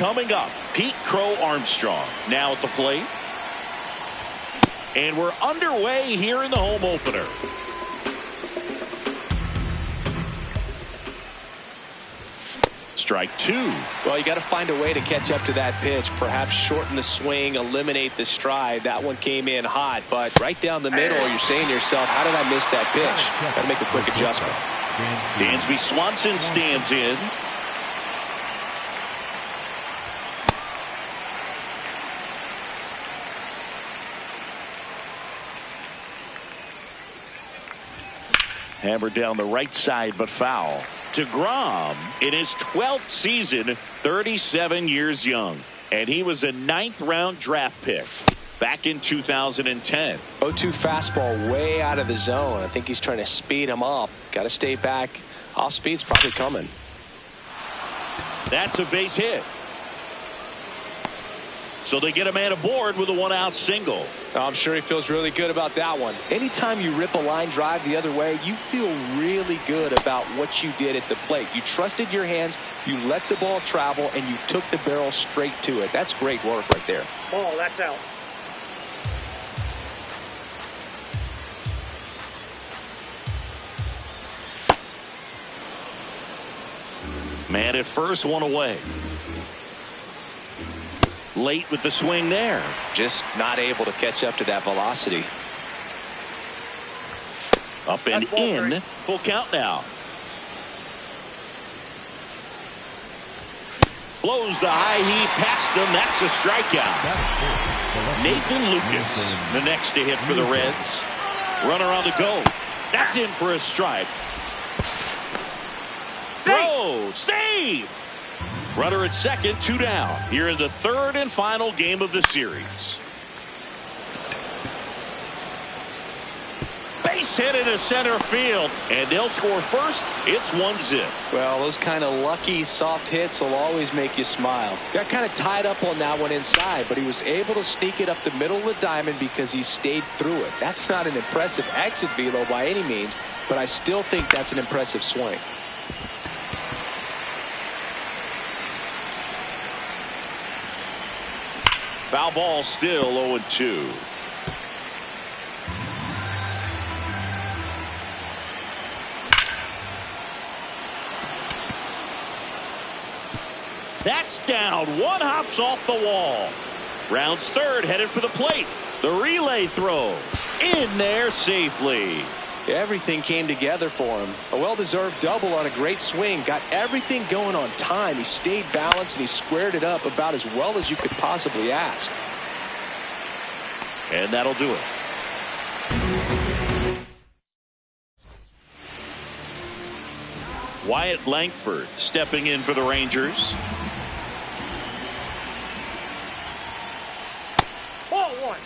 Coming up, Pete Crow Armstrong now at the plate. And we're underway here in the home opener. Strike two. Well, you got to find a way to catch up to that pitch. Perhaps shorten the swing, eliminate the stride. That one came in hot, but right down the middle, you're saying to yourself, how did I miss that pitch? Got to make a quick adjustment. Dansby Swanson stands in. Hammered down the right side, but foul. DeGrom in his 12th season, 37 years young. And he was a 9th-round draft pick back in 2010. 0-2 fastball way out of the zone. I think he's trying to speed him up. Got to stay back. Off speed's probably coming. That's a base hit. So they get a man aboard with a 1-out single. I'm sure he feels really good about that one. Anytime you rip a line drive the other way, you feel really good about what you did at the plate. You trusted your hands, you let the ball travel, and you took the barrel straight to it. That's great work right there. Oh, that's out. Man at first, one away. Late with the swing there. Just not able to catch up to that velocity. Up and in. Full count now. Blows the high heat past him. That's a strikeout. Nathan Lucas, the next to hit for the Reds. Runner on the go. That's in for a strike. Throw. Save. Runner at second, 2 down. Here in the 3rd and final game of the series. Base hit into center field, and they'll score first. It's 1-0. Well, those kind of lucky soft hits will always make you smile. Got kind of tied up on that one inside, but he was able to sneak it up the middle of the diamond because he stayed through it. That's not an impressive exit velo by any means, but I still think that's an impressive swing. Foul ball, still 0-2. That's down. One hops off the wall. Rounds third, headed for the plate. The relay throw. In there safely. Everything came together for him. A well-deserved double on a great swing. Got everything going on time. He stayed balanced and he squared it up about as well as you could possibly ask. And that'll do it. Wyatt Langford stepping in for the Rangers. Ball one.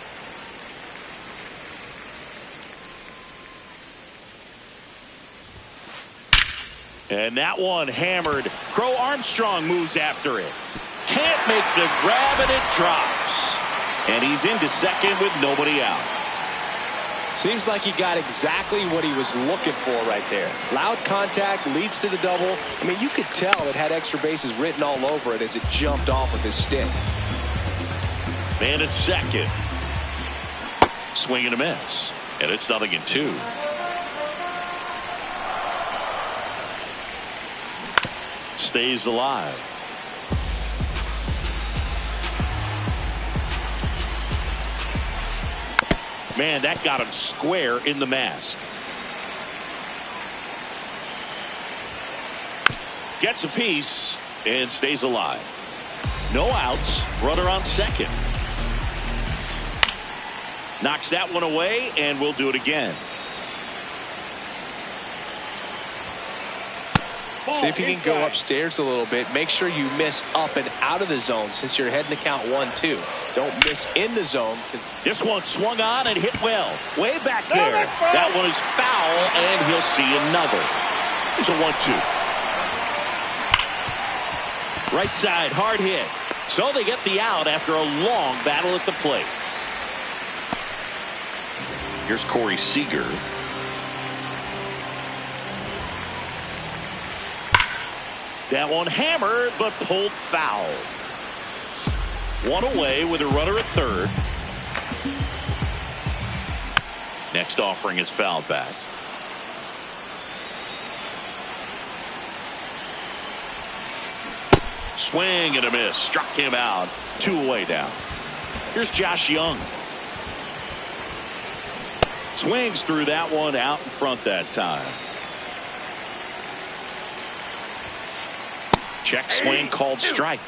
And that one hammered. Crow Armstrong moves after it. Can't make the grab, and it drops. And he's into second with nobody out. Seems like he got exactly what he was looking for right there. Loud contact leads to the double. I mean, you could tell it had extra bases written all over it as it jumped off of his stick. Man at second. Swing and a miss. And it's 0-2. Stays alive. Man, that got him square in the mask. Gets a piece and stays alive. No outs. Runner on second. Knocks that one away, and we'll do it again. See if you can go upstairs a little bit. Make sure you miss up and out of the zone since you're heading to count 1-2. Don't miss in the zone. This one swung on and hit well. Way back there. That one is foul, and he'll see another. It's a 1-2. Right side, hard hit. So they get the out after a long battle at the plate. Here's Corey Seager. That one hammered, but pulled foul. One away with a runner at third. Next offering is fouled back. Swing and a miss. Struck him out. 2 away now. Here's Josh Young. Swings through that one out in front that time. Check swing called strike.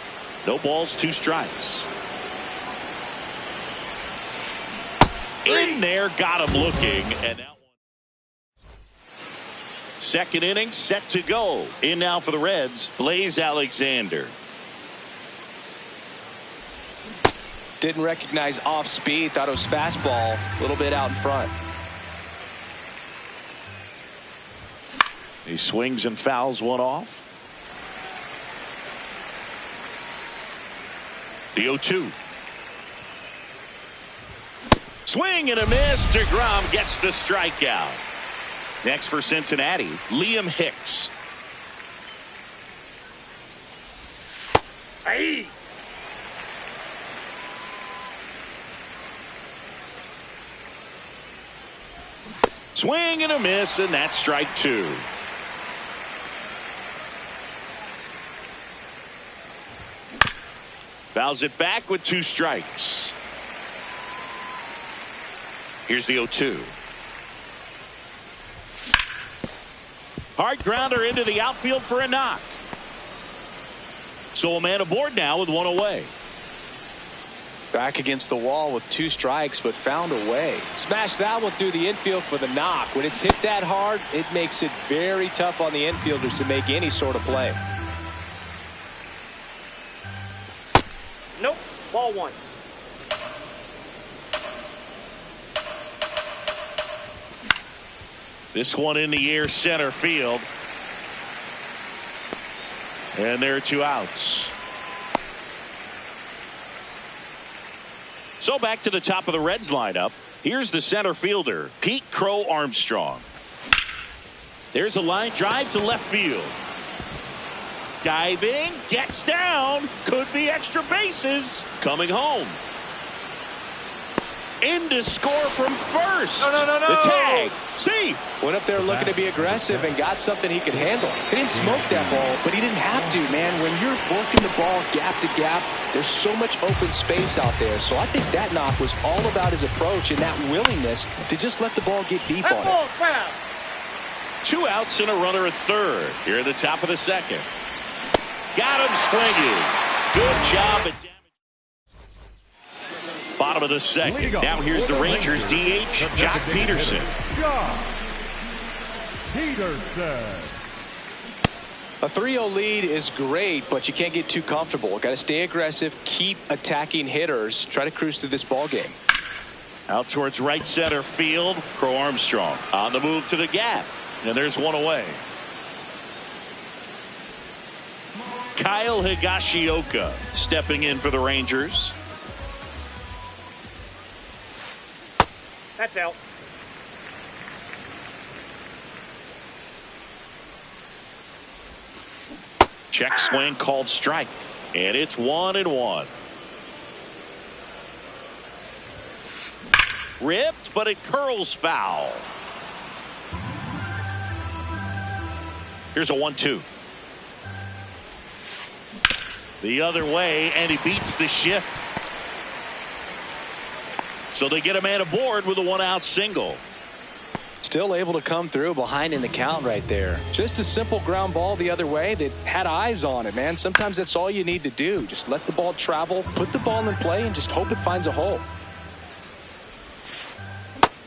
No balls, 2 strikes. In there, got him looking, and that one. Second inning set to go. In now for the Reds, Blaze Alexander. Didn't recognize off speed, thought it was fastball, a little bit out in front. He swings and fouls one off. The 0-2. Swing and a miss. DeGrom gets the strikeout. Next for Cincinnati, Liam Hicks. Hey. Swing and a miss, and that's strike 2. Fouls it back with 2 strikes. Here's the 0-2. Hard grounder into the outfield for a knock. So a man aboard now with 1 away. Back against the wall with 2 strikes, but found a way. Smashed that one through the infield for the knock. When it's hit that hard, it makes it very tough on the infielders to make any sort of play. Nope. Ball 1. This one in the air center field. And there are 2 outs. So back to the top of the Reds lineup. Here's the center fielder, Pete Crow Armstrong. There's a line drive to left field. Diving, gets down, could be extra bases. Coming home. In to score from first. No. The tag. See. Went up there looking to be aggressive and got something he could handle. He didn't smoke that ball, but he didn't have to, man. When you're working the ball gap to gap, there's so much open space out there. So I think that knock was all about his approach and that willingness to just let the ball get deep on it. 2 outs and a runner at third. Here at the top of the second. Got him swinging. Good job at bottom of the second. Now here's the Rangers DH, Jock Peterson. A 3-0 lead is great, but you can't get too comfortable. Got to stay aggressive, keep attacking hitters, try to cruise through this ball game. Out towards right center field, Crow Armstrong on the move to the gap, and there's 1 away. Kyle Higashioka stepping in for the Rangers. That's out. Check swing called strike, and it's 1-1. Ripped, but it curls foul. Here's a 1-2. The other way, and he beats the shift. So they get a man aboard with a 1-out single. Still able to come through behind in the count right there. Just a simple ground ball the other way that had eyes on it, man. Sometimes that's all you need to do. Just let the ball travel, put the ball in play, and just hope it finds a hole.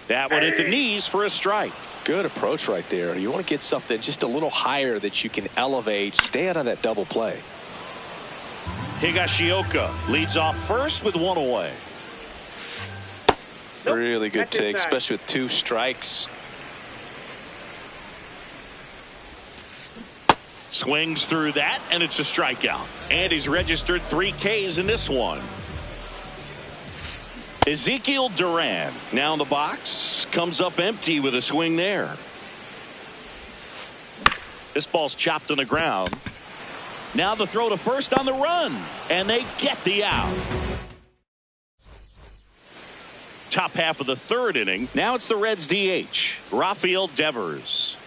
That one hit the knees for a strike. Good approach right there. You want to get something just a little higher that you can elevate. Stay out of that double play. Higashioka leads off first with 1 away. Nope. Really good That's take, inside. especially with 2 strikes. Swings through that, and it's a strikeout. And he's registered 3 Ks in this one. Ezekiel Duran now in the box. Comes up empty with a swing there. This ball's chopped on the ground. Now the throw to first on the run. And they get the out. top half of the third inning. Now it's the Reds DH, Rafael Devers.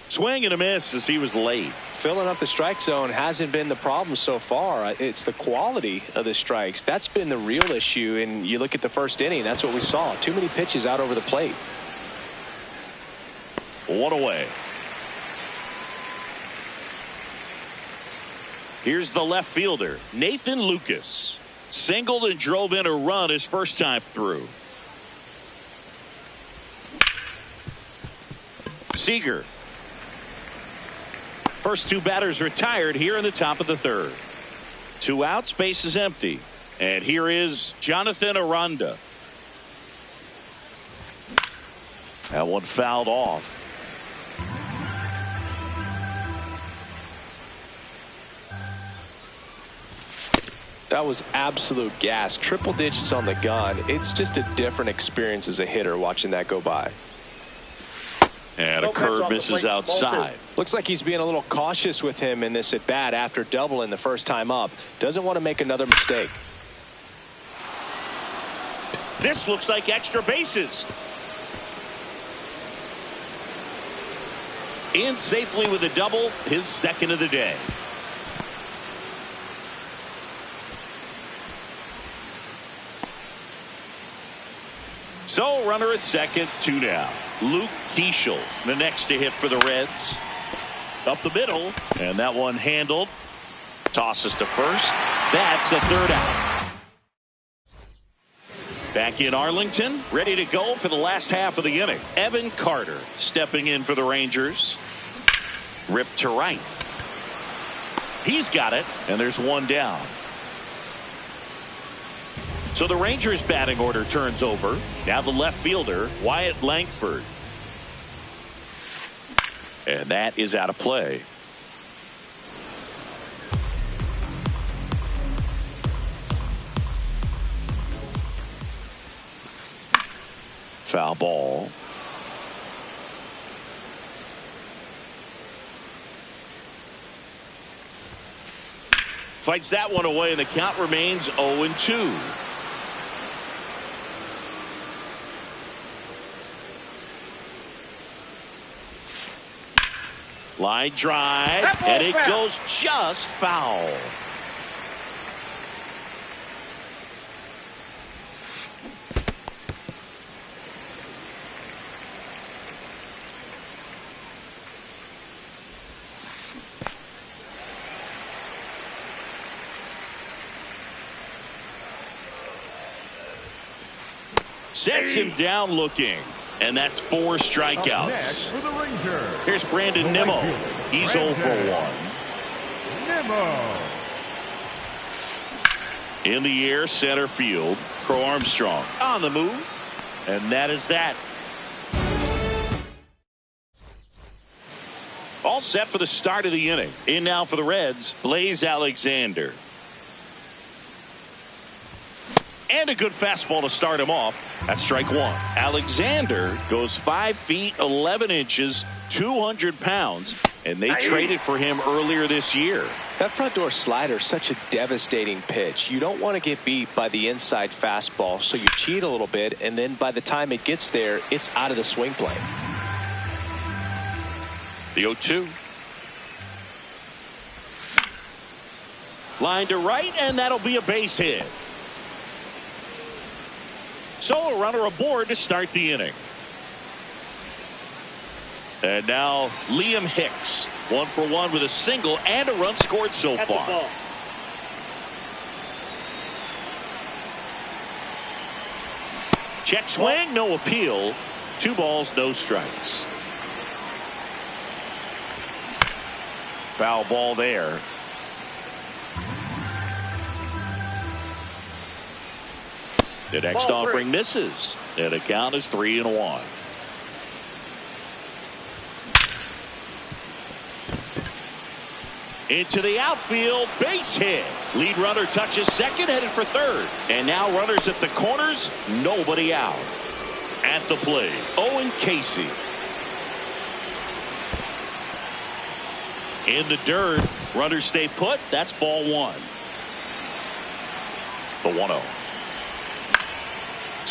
Swing and a miss as he was late. Filling up the strike zone hasn't been the problem so far. It's the quality of the strikes. That's been the real issue. And you look at the first inning, that's what we saw. Too many pitches out over the plate. One away. Here's the left fielder, Nathan Lucas. Singled and drove in a run his first time through. Seager. First two batters retired here in the top of the third. 2 outs, base is empty. And here is Jonathan Aranda. That one fouled off. That was absolute gas. Triple digits on the gun. It's just a different experience as a hitter watching that go by. And a curve misses outside. Looks like he's being a little cautious with him in this at bat after doubling the first time up. Doesn't want to make another mistake. This looks like extra bases. In safely with a double, his second of the day. So runner at second, 2 down. Luke Keeschel, the next to hit for the Reds. Up the middle, and that one handled. Tosses to first. That's the third out. Back in Arlington, ready to go for the last half of the inning. Evan Carter stepping in for the Rangers. Ripped to right. He's got it, and there's one down. So the Rangers batting order turns over. Now the left fielder, Wyatt Langford. And that is out of play. Foul ball. Fights that one away, and the count remains 0-2. Line drive, and it goes just foul. Sets him down looking. And that's 4 strikeouts. Here's Brandon Nimmo. He's 0 for 1. Nimmo. In the air, center field. Crow Armstrong on the move. And that is that. All set for the start of the inning. In now for the Reds, Blaze Alexander. And a good fastball to start him off. That's strike 1. Alexander goes 5 feet 11 inches, 200 pounds, and they traded for him earlier this year. That front door slider is such a devastating pitch. You don't want to get beat by the inside fastball, so you cheat a little bit, and then by the time it gets there, it's out of the swing plane. The 0-2. Line to right, and that'll be a base hit. So a runner aboard to start the inning. And now Liam Hicks, 1 for 1 with a single and a run scored so far. Check swing, no appeal. 2 balls, no strikes. Foul ball there. The next offering misses, and the count is 3-1. Into the outfield, base hit. Lead runner touches second, headed for third. And now runners at the corners, nobody out. At the plate, Owen Casey. In the dirt, runners stay put. That's ball 1. The 1-0.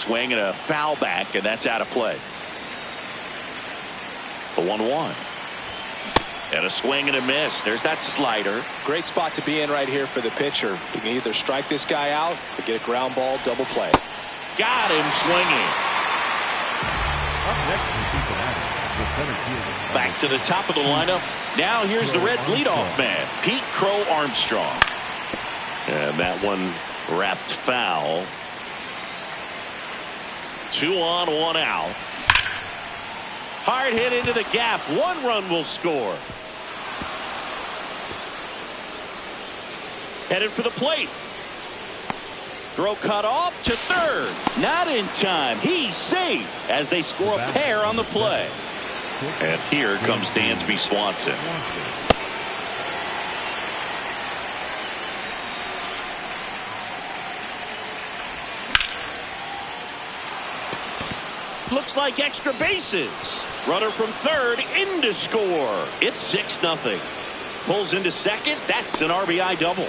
swing and a foul back, and that's out of play. The 1-1. And a swing and a miss. There's that slider. Great spot to be in right here for the pitcher. You can either strike this guy out or get a ground ball double play. Got him swinging. Back to the top of the lineup. Now here's the Reds leadoff man, Pete Crow Armstrong. And that one wrapped foul. 2 on, 1 out. Hard hit into the gap. 1 run will score. Headed for the plate. Throw cut off to third. Not in time. He's safe as they score a pair on the play. And here comes Dansby Swanson. Looks like extra bases. Runner from third in to score. It's 6-0. Pulls into second. That's an RBI double.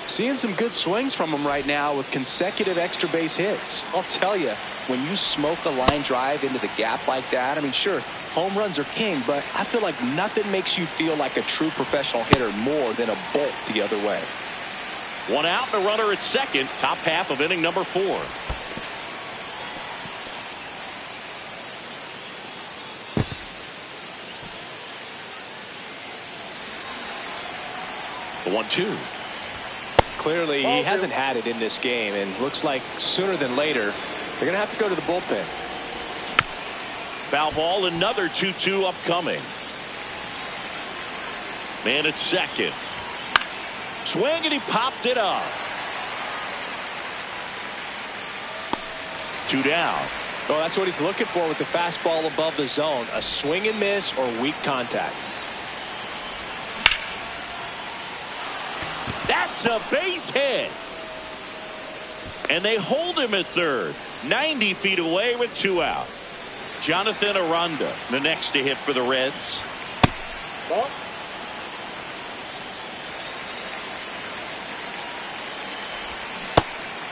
Seeing some good swings from him right now with consecutive extra base hits. I'll tell you, when you smoke a line drive into the gap like that, I mean, sure, home runs are king, but I feel like nothing makes you feel like a true professional hitter more than a bolt the other way. 1 out and a runner at second. Top half of inning number 4. The 1-2. Clearly, he hasn't had it in this game, and looks like sooner than later, they're going to have to go to the bullpen. Foul ball, another 2-2 upcoming. Man at second. Swing, and he popped it up. 2 down. Oh, that's what he's looking for with the fastball above the zone. A swing and miss or weak contact. That's a base hit. And they hold him at third. 90 feet away with 2 out. Jonathan Aranda, the next to hit for the Reds. Ball.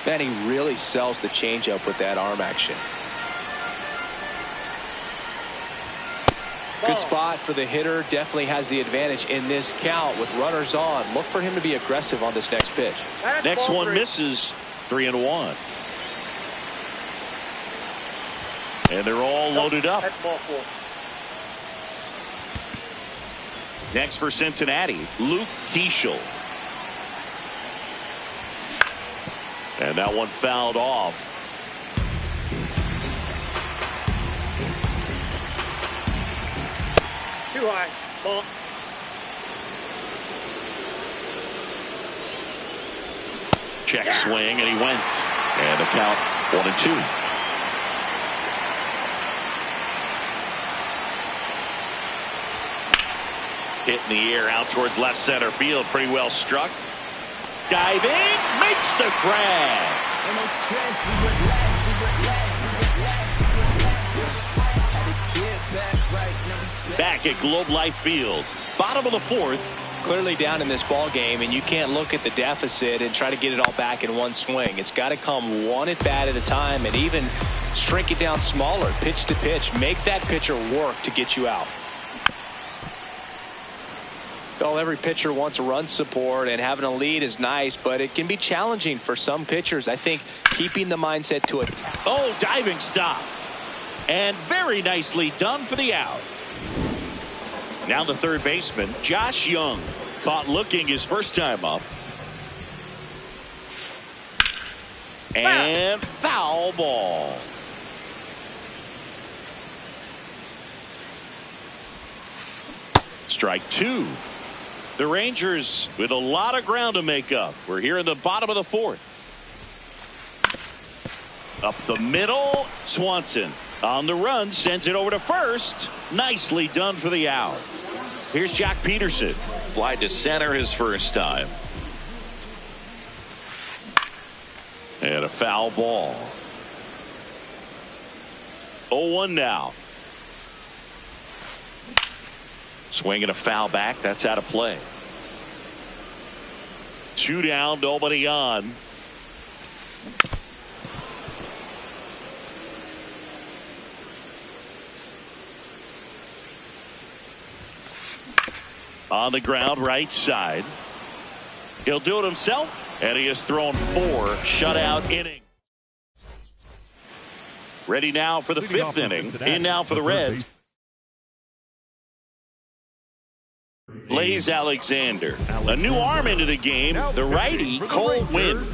Man, he really sells the changeup with that arm action. Good spot for the hitter. Definitely has the advantage in this count with runners on. Look for him to be aggressive on this next pitch. Next one misses. 3-1. And they're all loaded up. That's ball 4. Next for Cincinnati, Luke Keeschel. And that one fouled off. Too high. Ball. Check swing, and he went. And the count 1-2. Hit in the air out towards left center field. Pretty well struck. Diving, makes the grab. Back at Globe Life Field. Bottom of the 4th. Clearly down in this ball game, and you can't look at the deficit and try to get it all back in one swing. It's got to come one at bat at a time, and even shrink it down smaller, pitch to pitch. Make that pitcher work to get you out. Well, every pitcher wants a run support, and having a lead is nice, but it can be challenging for some pitchers. I think keeping the mindset to attack. Oh, diving stop. And very nicely done for the out. Now the third baseman, Josh Young, caught looking his first time up. And foul ball. Strike 2. The Rangers with a lot of ground to make up. We're here in the bottom of the 4th. Up the middle, Swanson on the run, sends it over to first. Nicely done for the out. Here's Jack Peterson. Fly to center his first time. And a foul ball. 0-1 now. Swinging a foul back. That's out of play. 2 down, nobody on. On the ground, right side. He'll do it himself, and he has thrown 4 shutout innings. Ready now for the 5th inning. In now for the Reds. Blaze Alexander. A new arm into the game, the righty, Cole Winn.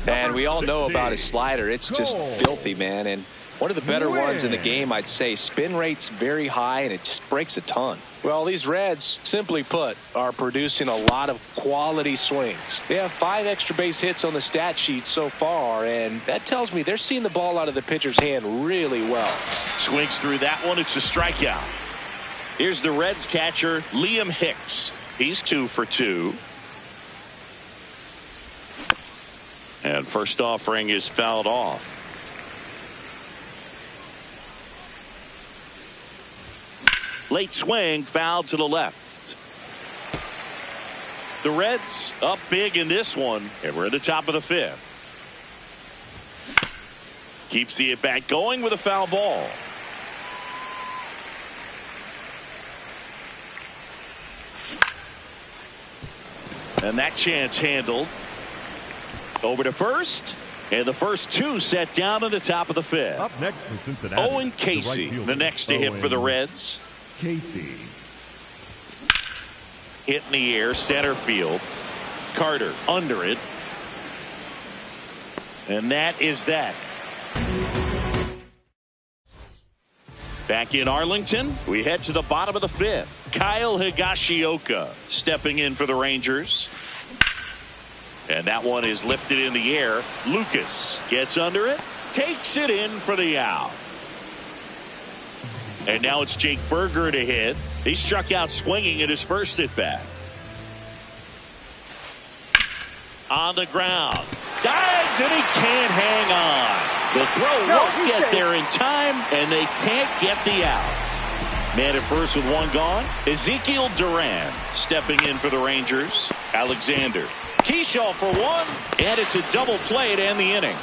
And we all know about his slider. It's just filthy, man. And one of the better ones in the game, I'd say. Spin rate's very high, and it just breaks a ton. Well, these Reds, simply put, are producing a lot of quality swings. They have 5 extra base hits on the stat sheet so far, and that tells me they're seeing the ball out of the pitcher's hand really well. Swings through that one. It's a strikeout. Here's the Reds catcher, Liam Hicks. He's 2 for 2. And first offering is fouled off. Late swing, foul to the left. The Reds up big in this one, and we're at the top of the 5th. Keeps the at-bat going with a foul ball. And that chance handled. Over to first. And the first 2 set down at the top of the 5th. Up next for Cincinnati, Owen Casey, the next to hit for the Reds. Casey. Hit in the air, center field. Carter under it. And that is that. Back in Arlington, we head to the bottom of the 5th. Kyle Higashioka stepping in for the Rangers. And that one is lifted in the air. Lucas gets under it, takes it in for the out. And now it's Jake Burger to hit. He struck out swinging at his first at bat. On the ground. Dives and he can't hang on. The throw won't get there in time, and they can't get the out. Man at first with 1 gone. Ezekiel Duran stepping in for the Rangers. Alexander. Keyshaw for 1, and it's a double play to end the inning.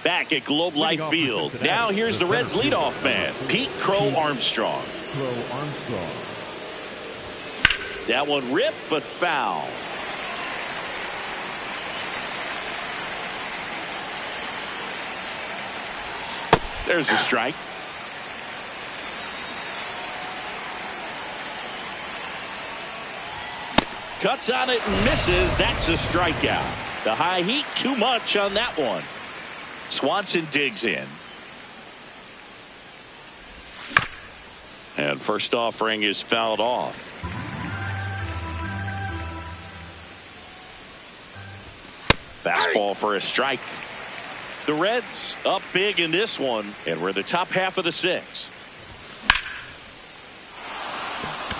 Back at Globe Life Field. Now here's the Reds leadoff man, Pete Crow Armstrong. That one ripped, but foul. There's a strike. Cuts on it and misses. That's a strikeout. The high heat, too much on that one. Swanson digs in. And first offering is fouled off. Fastball for a strike. The Reds up big in this one, and we're the top half of the 6th.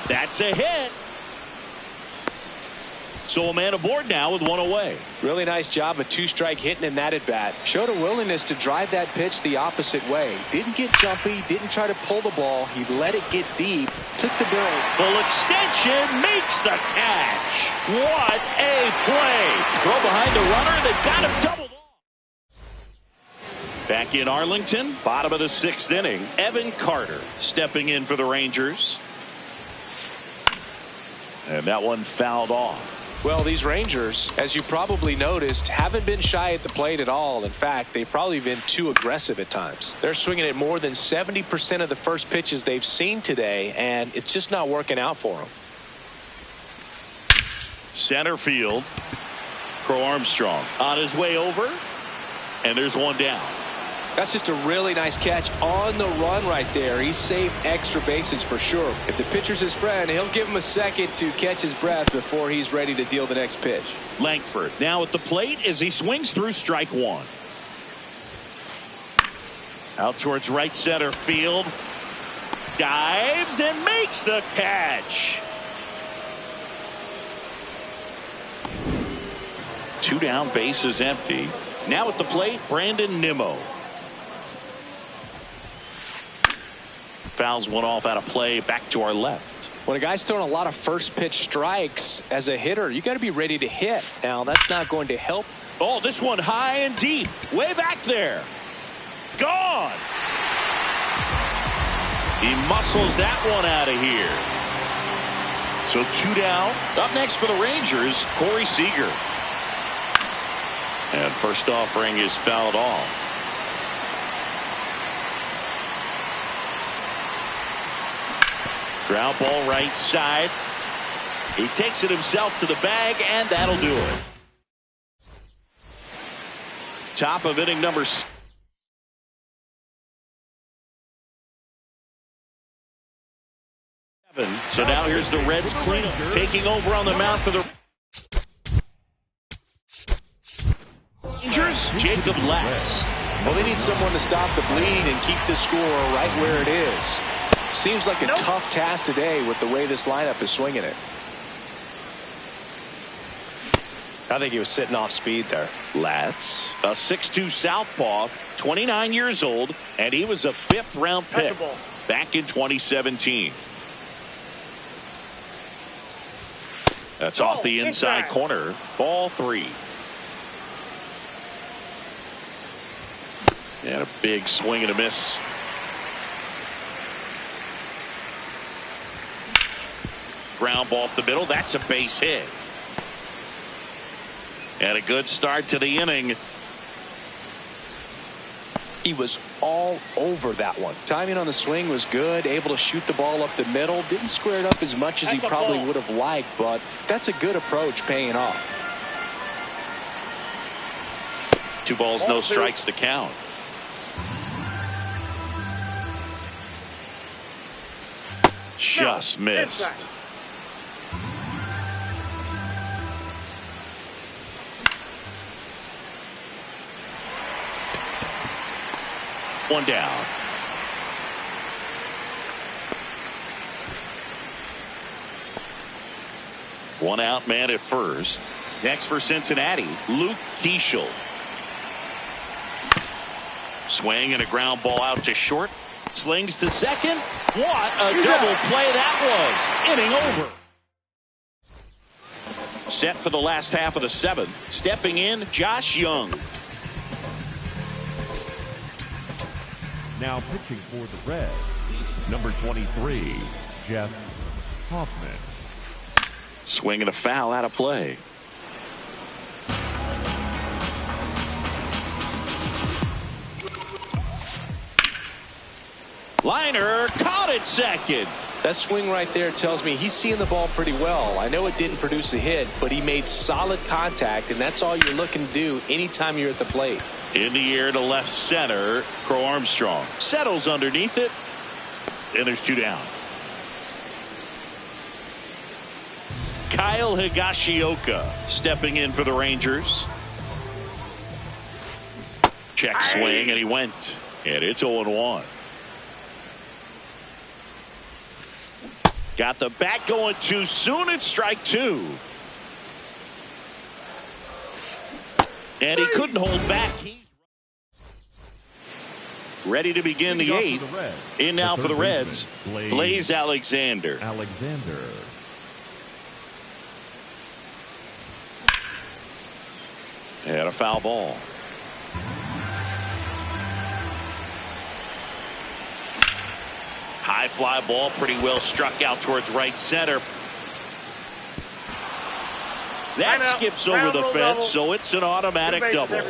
That's a hit. So a man aboard now with 1 away. Really nice job of 2-strike hitting in that at bat. Showed a willingness to drive that pitch the opposite way. Didn't get jumpy, didn't try to pull the ball. He let it get deep, took the bill. Full extension, makes the catch. What a play. Throw behind the runner that got him doubled off. Back in Arlington, bottom of the 6th inning. Evan Carter stepping in for the Rangers. And that one fouled off. Well, these Rangers, as you probably noticed, haven't been shy at the plate at all. In fact, they've probably been too aggressive at times. They're swinging at more than 70% of the first pitches they've seen today, and it's just not working out for them. Center field. Crow Armstrong on his way over, and there's 1 down. That's just a really nice catch on the run right there. He saved extra bases for sure. If the pitcher's his friend, he'll give him a second to catch his breath before he's ready to deal the next pitch. Langford now at the plate as he swings through strike 1. Out towards right center field. Dives and makes the catch. 2 down, bases empty. Now at the plate, Brandon Nimmo. Fouls one off out of play, back to our left. When a guy's throwing a lot of first pitch strikes as a hitter, you got to be ready to hit. Now that's not going to help. Oh, this one high and deep, way back there. Gone. He muscles that one out of here. So 2 down. Up next for the Rangers, Corey Seager. And first offering is fouled off. Ground ball right side. He takes it himself to the bag, and that'll do it. Top of inning number 7. So now here's the Reds cleanup, taking over on the mound for the Rangers, Jacob Latz. Well, they need someone to stop the bleed and keep the score right where it is. Seems like a tough task today with the way this lineup is swinging it. I think he was sitting off speed there. Latz, a 6'2 southpaw, 29 years old, and he was a 5th-round pick back in 2017. That's off the inside corner. Ball 3. And a big swing and a miss. Ground ball up the middle. That's a base hit. And a good start to the inning. He was all over that one. Timing on the swing was good. Able to shoot the ball up the middle. Didn't square it up as much as he probably would have liked, but that's a good approach paying off. 2 balls, no strikes to count. Just missed. One down. One out, man at first. Next for Cincinnati, Luke Keeschel. Swing and a ground ball out to short. Slings to second. What a double play that was. Inning over. Set for the last half of the 7th. Stepping in, Josh Young. Now pitching for the Reds, number 23, Jeff Hoffman. Swing and a foul out of play. Liner caught it second. That swing right there tells me he's seeing the ball pretty well. I know it didn't produce a hit, but he made solid contact, and that's all you're looking to do anytime you're at the plate. In the air to left center, Crow Armstrong settles underneath it, and there's 2 down. Kyle Higashioka stepping in for the Rangers. Check swing, and he went, and it's 0-1. Got the bat going too soon. It's strike 2. And he couldn't hold back. He's ready to begin the 8th. In now for the Reds, Blaze Alexander. And a foul ball. High fly ball, pretty well struck out towards right center. That skips over the fence, so it's an automatic double.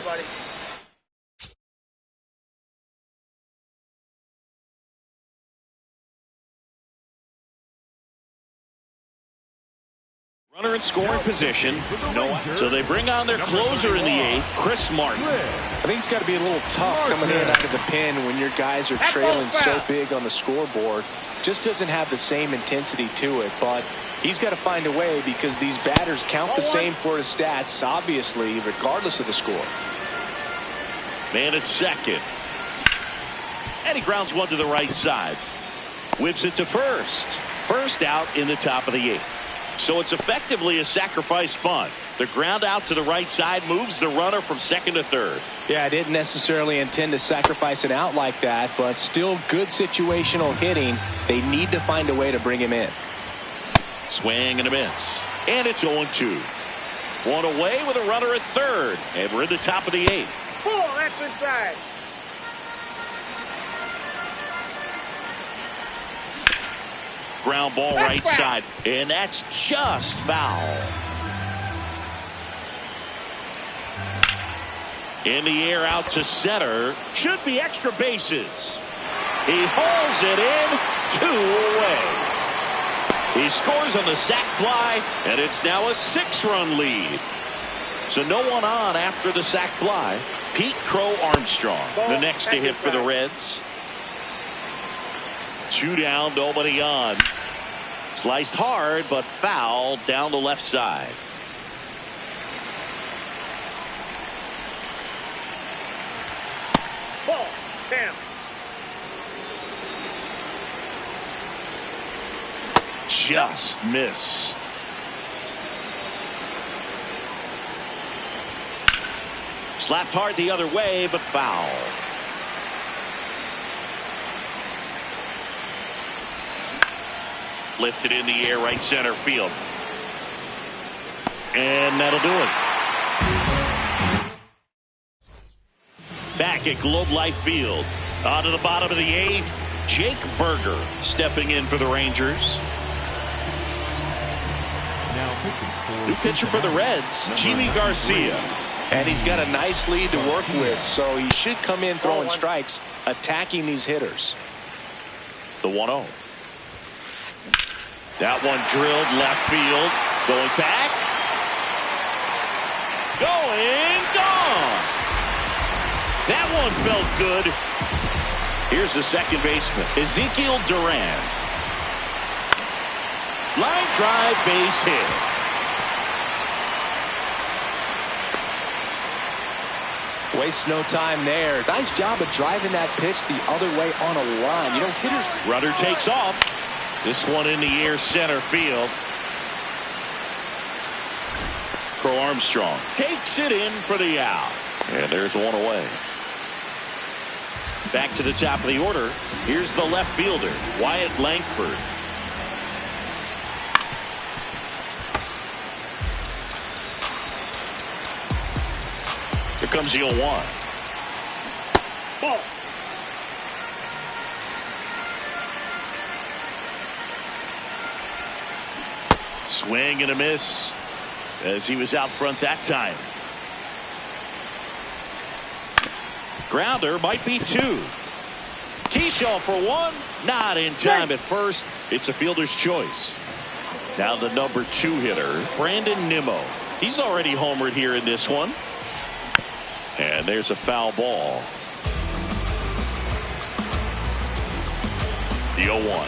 Runner in scoring position. So they bring on their closer in the 8th, Chris Martin. I think it's got to be a little tough coming in out of the pen when your guys are trailing so big on the scoreboard. Just doesn't have the same intensity to it, but he's got to find a way because these batters count the same for his stats, obviously, regardless of the score. Man at second. And he grounds one to the right side. Whips it to first. First out in the top of the 8th. So it's effectively a sacrifice bunt. The ground out to the right side moves the runner from second to third. Yeah, I didn't necessarily intend to sacrifice an out like that, but still good situational hitting. They need to find a way to bring him in. Swing and a miss. And it's 0-2. One away with a runner at third. And we're in the top of the 8th. Pull, that's inside. Ground ball right side, and that's just foul. In the air out to center. Should be extra bases. He hauls it in, 2 away. He scores on the sac fly, and it's now a 6-run lead. So no one on after the sac fly. Pete Crow Armstrong, the next to hit for the Reds. 2 down, nobody on. Sliced hard, but foul down the left side. Ball. Damn. Just missed. Slapped hard the other way, but foul. Lifted in the air, right center field. And that'll do it. Back at Globe Life Field. On to the bottom of the 8th. Jake Burger stepping in for the Rangers. New pitcher for the Reds, Jimmy Garcia. And he's got a nice lead to work with, so he should come in throwing strikes, attacking these hitters. The 1-0. That one drilled left field. Going back. Going gone. That one felt good. Here's the second baseman, Ezekiel Duran. Line drive, base hit. Waste no time there. Nice job of driving that pitch the other way on a line. You know, hitters. Runner takes off. This one in the air, center field. Crow Armstrong takes it in for the out. And there's one away. Back to the top of the order. Here's the left fielder, Wyatt Langford. Here comes the 0-1. Ball. Swing and a miss as he was out front that time. Grounder might be 2. Keyshaw for 1. Not in time at first. It's a fielder's choice. Now the number 2 hitter, Brandon Nimmo. He's already homered here in this one. And there's a foul ball. The 0-1.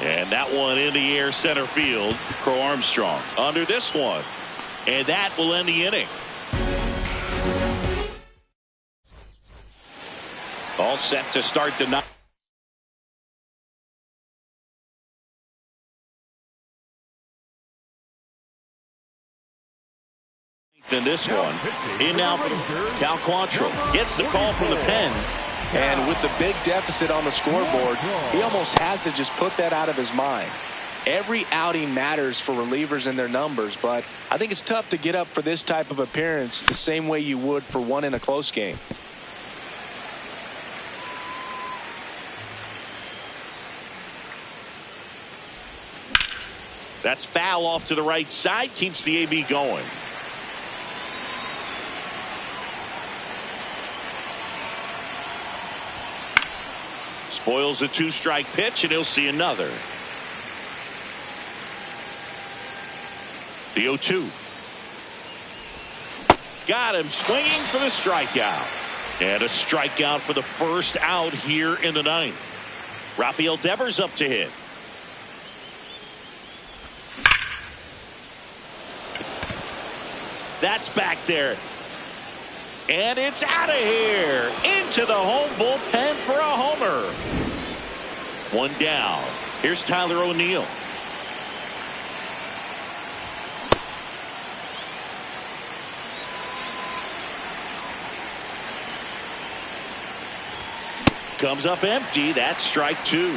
And that one in the air, center field. Crow Armstrong under this one. And that will end the inning. All set to start the night. In this one, in now for Cal Quantrill. Gets the call from the pen. And with the big deficit on the scoreboard, he almost has to just put that out of his mind. Every outing matters for relievers and their numbers, but I think it's tough to get up for this type of appearance the same way you would for one in a close game. That's foul off to the right side. Keeps the AB going. Spoils a 2-strike pitch, and he'll see another. The 0-2. Got him swinging for the strikeout. And a strikeout for the first out here in the 9th. Rafael Devers up to hit. That's back there. And it's out of here. Into the home bullpen for a homer. 1 down. Here's Tyler O'Neill. Comes up empty. That's strike 2.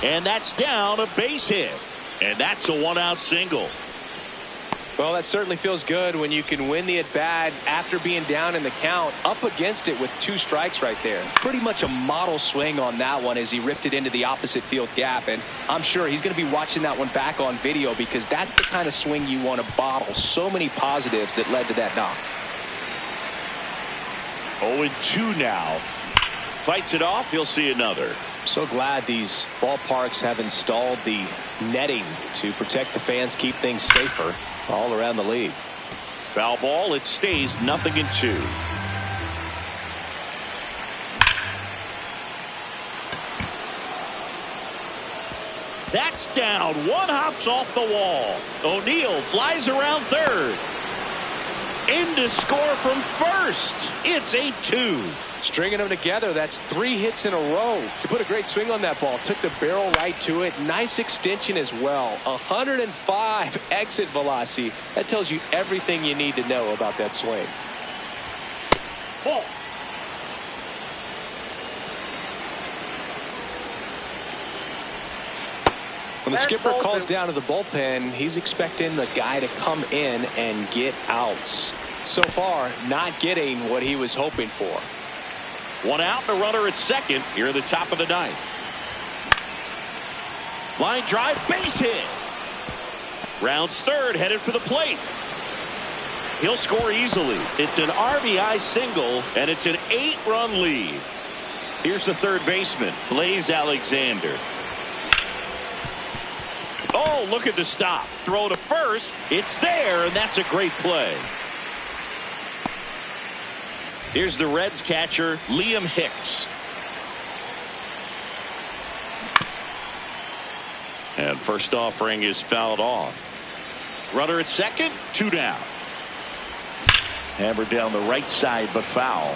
And that's down, a base hit. And that's a 1-out single. Well, that certainly feels good when you can win the at-bat after being down in the count, up against it with 2 strikes right there. Pretty much a model swing on that one as he ripped it into the opposite field gap, and I'm sure he's going to be watching that one back on video because that's the kind of swing you want to bottle. So many positives that led to that knock. 0-2 now. Fights it off. He'll see another. So glad these ballparks have installed the netting to protect the fans, keep things safer all around the league. Foul ball. It stays 0-2. That's down. One hops off the wall. O'Neill flies around third. In to score from first. It's 8-2. Stringing them together, that's 3 hits in a row. He put a great swing on that ball. Took the barrel right to it. Nice extension as well. 105 exit velocity. That tells you everything you need to know about that swing. Ball. When the skipper calls down to the bullpen, he's expecting the guy to come in and get outs. So far, not getting what he was hoping for. 1 out and a runner at second here at the top of the 9th. Line drive, base hit. Rounds third, headed for the plate. He'll score easily. It's an RBI single, and it's an 8-run lead. Here's the third baseman, Blaze Alexander. Oh, look at the stop. Throw to first. It's there, and that's a great play. Here's the Reds catcher, Liam Hicks. And first offering is fouled off. Runner at second, 2 down. Hammered down the right side, but foul.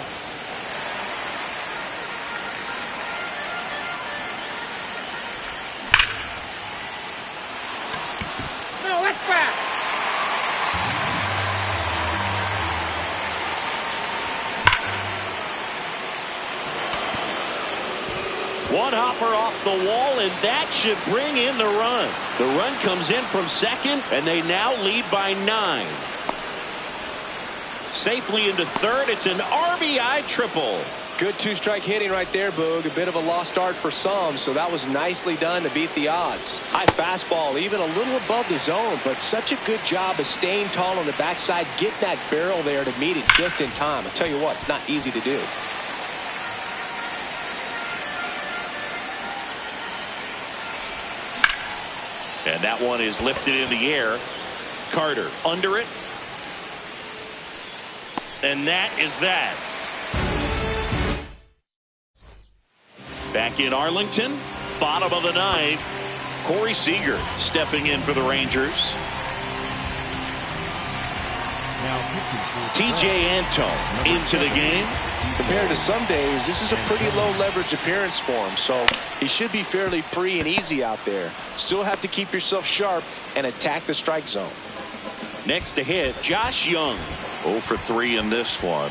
No, that's back. One hopper off the wall, and that should bring in the run. The run comes in from second, and they now lead by 9. Safely into third. It's an RBI triple. Good 2-strike hitting right there, Boog. A bit of a lost start for some, so that was nicely done to beat the odds. High fastball, even a little above the zone, but such a good job of staying tall on the backside, getting that barrel there to meet it just in time. I'll tell you what, it's not easy to do. And that one is lifted in the air. Carter under it. And that is that. Back in Arlington, bottom of the 9th. Corey Seager stepping in for the Rangers. TJ Antone into the game. Compared to some days, this is a pretty low leverage appearance for him, so he should be fairly free and easy out there. Still have to keep yourself sharp and attack the strike zone. Next to hit, Josh Young. 0 for 3 in this one.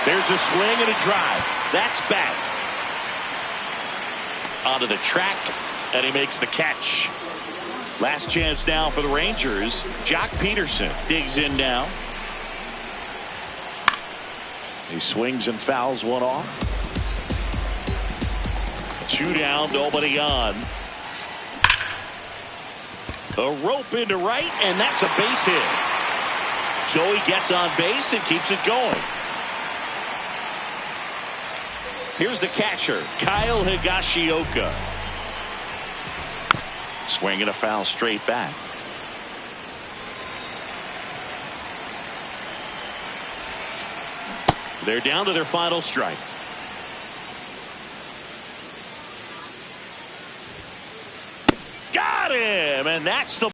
There's a swing and a drive. That's back. Onto the track, and he makes the catch. Last chance now for the Rangers. Jock Peterson digs in now. He swings and fouls one off. 2 down, nobody on. A rope into right, and that's a base hit. So he gets on base and keeps it going. Here's the catcher, Kyle Higashioka. Swinging a foul straight back. They're down to their final strike. Got him, and that's the